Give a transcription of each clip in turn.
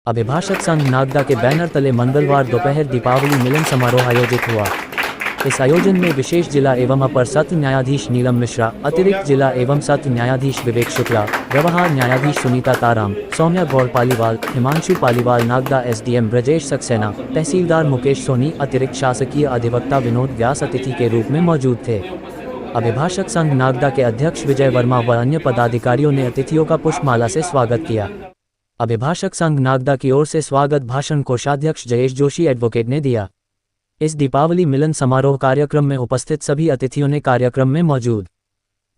अभिभाषक संघ नागदा के बैनर तले मंगलवार दोपहर दीपावली मिलन समारोह आयोजित हुआ। इस आयोजन में विशेष जिला एवं अपर सत्र न्यायाधीश नीलम मिश्रा, अतिरिक्त जिला एवं सत्र न्यायाधीश विवेक शुक्ला, व्यवहार न्यायाधीश सुनीता ताराम, सौम्या गौड़ पालीवाल, हिमांशु पालीवाल, नागदा एसडीएम ब्रजेश सक्सेना, तहसीलदार मुकेश सोनी, अतिरिक्त शासकीय अधिवक्ता विनोद व्यास अतिथि के रूप में मौजूद थे। अभिभाषक संघ नागदा के अध्यक्ष विजय वर्मा व अन्य पदाधिकारियों ने अतिथियों का पुष्पमाला से स्वागत किया। अभिभाषक संघ नागदा की ओर से स्वागत भाषण कोषाध्यक्ष जयेश जोशी एडवोकेट ने दिया। इस दीपावली मिलन समारोह कार्यक्रम में उपस्थित सभी अतिथियों ने कार्यक्रम में मौजूद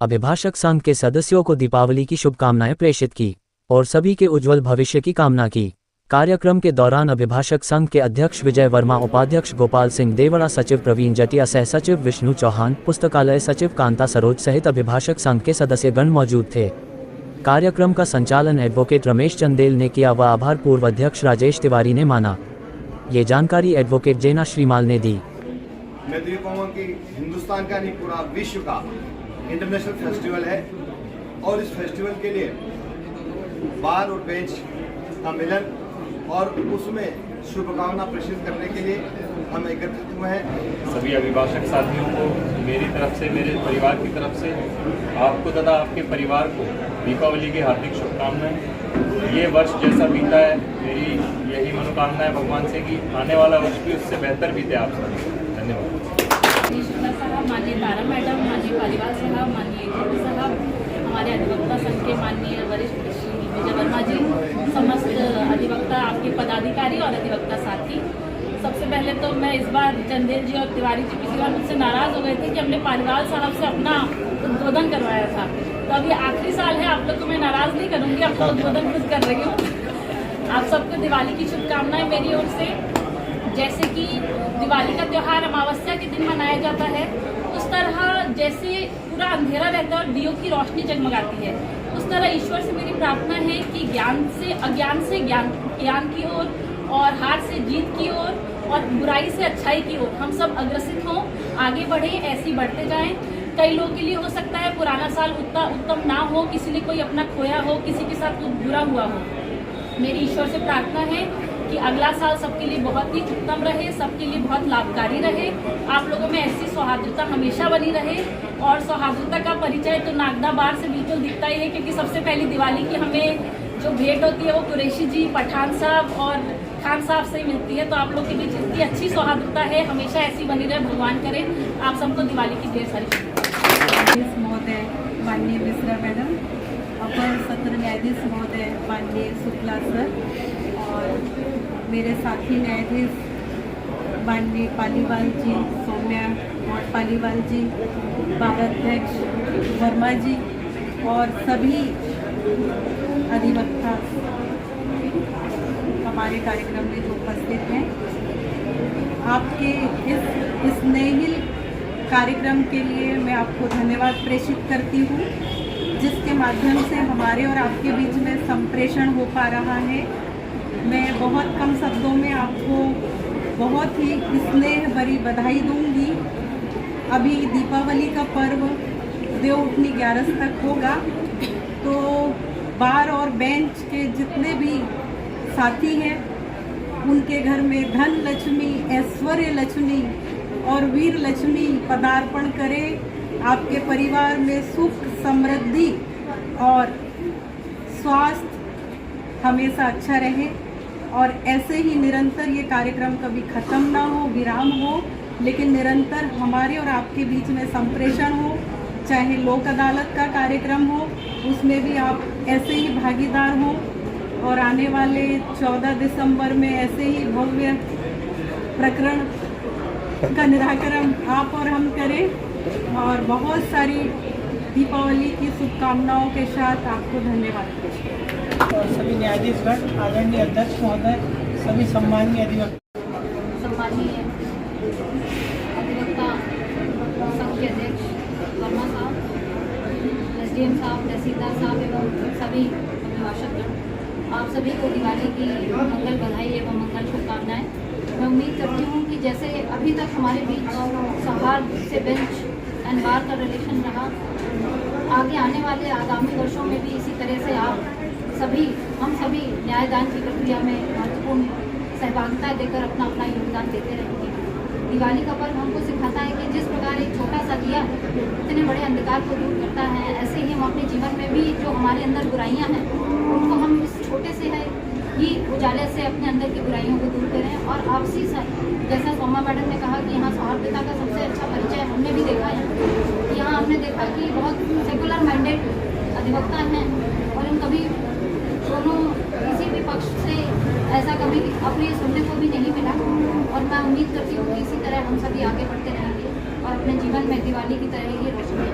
अभिभाषक संघ के सदस्यों को दीपावली की शुभकामनाएं प्रेषित की और सभी के उज्जवल भविष्य की कामना की। कार्यक्रम के दौरान अभिभाषक संघ के अध्यक्ष विजय वर्मा, उपाध्यक्ष गोपाल सिंह देवड़ा, सचिव प्रवीण जटिया, सह सचिव विष्णु चौहान, पुस्तकालय सचिव कांता सरोज सहित अभिभाषक संघ के सदस्यगण मौजूद थे। कार्यक्रम का संचालन एडवोकेट रमेश चंदेल ने किया व आभार पूर्व अध्यक्ष राजेश तिवारी ने माना। ये जानकारी एडवोकेट जेना श्रीमाल ने दी। मैं तो ये कहूँगा कि हिंदुस्तान का नहीं पूरा विश्व का इंटरनेशनल फेस्टिवल है और इस फेस्टिवल के लिए बार और बेंच का मिलन और उसमें शुभकामना प्रेषित करने के लिए हम एकत्रित हुए हैं। सभी अभिभाषक साथियों को मेरी तरफ से, मेरे परिवार की तरफ से आपको तथा आपके परिवार को दीपावली की हार्दिक शुभकामनाएं। ये वर्ष जैसा बीता है, मेरी यही मनोकामना है भगवान से कि आने वाला वर्ष भी उससे बेहतर बीते आप सब। धन्यवाद। शुक्ला साहब, माननीय तारा मैडम, माननीय पालीवाल साहब, माननीय जोशी साहब, हमारे अधिवक्ता संघ के माननीय वरिष्ठ श्री विजय वर्मा जी, समस्त अधिवक्ता, आपके पदाधिकारी और अधिवक्ता साथी। सबसे पहले तो मैं इस बार चंदेल जी और तिवारी जी पिछली बार मुझसे नाराज़ हो गए थे कि हमने पालीवाल साहब से अपना उद्बोधन करवाया था, तो अभी आखिरी साल है, आप लोग को मैं नाराज़ नहीं करूँगी, आपको उद्बोधन खुद कर रही हूँ। आप सबको दिवाली की शुभकामनाएं मेरी ओर से। जैसे कि दिवाली का त्यौहार अमावस्या के दिन मनाया जाता है, उस तरह जैसे पूरा अंधेरा रहता है और दियों की रोशनी जगमगाती है, उस तरह ईश्वर से मेरी प्रार्थना है कि ज्ञान से ज्ञान की ओर और हार से जीत की ओर और बुराई से अच्छाई की ओर हम सब अग्रसित हों, आगे बढ़ें, ऐसे ही बढ़ते जाएं। कई लोगों के लिए हो सकता है पुराना साल उतना उत्तम ना हो, किसी ने कोई अपना खोया हो, किसी के साथ कुछ बुरा हुआ हो। मेरी ईश्वर से प्रार्थना है कि अगला साल सबके लिए बहुत ही उत्तम रहे, सबके लिए बहुत लाभकारी रहे। आप लोगों में ऐसी सौहार्दता हमेशा बनी रहे और सौहार्दता का परिचय तो नागदा बार से बिल्कुल दिखता ही है, क्योंकि सबसे पहली दिवाली की हमें जो भेंट होती है वो कुरैशी जी, पठान साहब और खान साहब से ही मिलती है। तो आप लोग के बीच इतनी अच्छी सौहार्दता है, हमेशा ऐसी बनी रहे, भगवान करे। आप सबको दिवाली की ढेर सारी न्यायाधीश महोदय माननीय मिश्रा मैडम, अपर सत्र न्यायाधीश महोदय माननीय शुक्ला सर और मेरे साथी न्यायाधीश माननीय पालीवाल जी, सौम्या और पालीवाल जी, बार अध्यक्ष वर्मा जी और सभी अधिवक्ता हमारे कार्यक्रम में जो उपस्थित हैं। आपके इस स्नेहिल कार्यक्रम के लिए मैं आपको धन्यवाद प्रेषित करती हूँ, जिसके माध्यम से हमारे और आपके बीच में संप्रेषण हो पा रहा है। मैं बहुत कम शब्दों में आपको बहुत ही स्नेह भरी बधाई दूंगी। अभी दीपावली का पर्व देवउठनी 11 तक होगा, तो बार और बेंच के जितने भी साथी हैं उनके घर में धन लक्ष्मी, ऐश्वर्य लक्ष्मी और वीर लक्ष्मी पदार्पण करे। आपके परिवार में सुख, समृद्धि और स्वास्थ्य हमेशा अच्छा रहे और ऐसे ही निरंतर ये कार्यक्रम कभी ख़त्म ना हो, विराम हो, लेकिन निरंतर हमारे और आपके बीच में संप्रेषण हो। चाहे लोक अदालत का कार्यक्रम हो, उसमें भी आप ऐसे ही भागीदार हों और आने वाले 14 दिसंबर में ऐसे ही भव्य प्रकरण का निराकरण आप और हम करें। और बहुत सारी दीपावली की शुभकामनाओं के साथ आपको धन्यवाद। और सभी न्यायाधीशगण, आदरणीय अध्यक्ष महोदय, सभी सम्मानीय अधिवक्ता, सम्मानीय अधिवक्ता संघ के अध्यक्ष वर्मा साहब, एसडीएम साहब, तहसीलदार साहब एवं सभी अभिभाषकगण, आप सभी को दिवाली की मंगल बधाई एवं मंगल शुभकामनाएं। मैं उम्मीद करती हूँ कि जैसे अभी तक हमारे बीच सौहार्द से बेंच एंड बार का रिलेशन रहा, आगे आने वाले आगामी वर्षों में भी इसी तरह से आप हम सभी न्यायदान की प्रक्रिया में महत्वपूर्ण सहभागिता देकर अपना अपना योगदान देते रहेंगे। दिवाली का पर्व हमको सिखाता है कि जिस प्रकार एक छोटा सा दिया इतने बड़े अंधकार को दूर करता है, ऐसे ही हम अपने जीवन में भी जो हमारे अंदर बुराइयां हैं उनको हम इस छोटे से है ही उजाले से अपने अंदर की बुराइयों को दूर करें। और आपसी जैसा सोमा मैडम ने कहा कि यहाँ सौहार्दता का सबसे अच्छा परिचय हमने भी देखा है। यहाँ हमने देखा कि बहुत सेकुलर माइंडेड अधिवक्ता हैं और इन कभी दोनों किसी भी पक्ष से ऐसा कभी अपने सुनने को भी नहीं मिला। और मैं उम्मीद करती हूँ कि इसी तरह हम सभी आगे बढ़ते रहेंगे और अपने जीवन में दिवाली की तरह ही रोशनी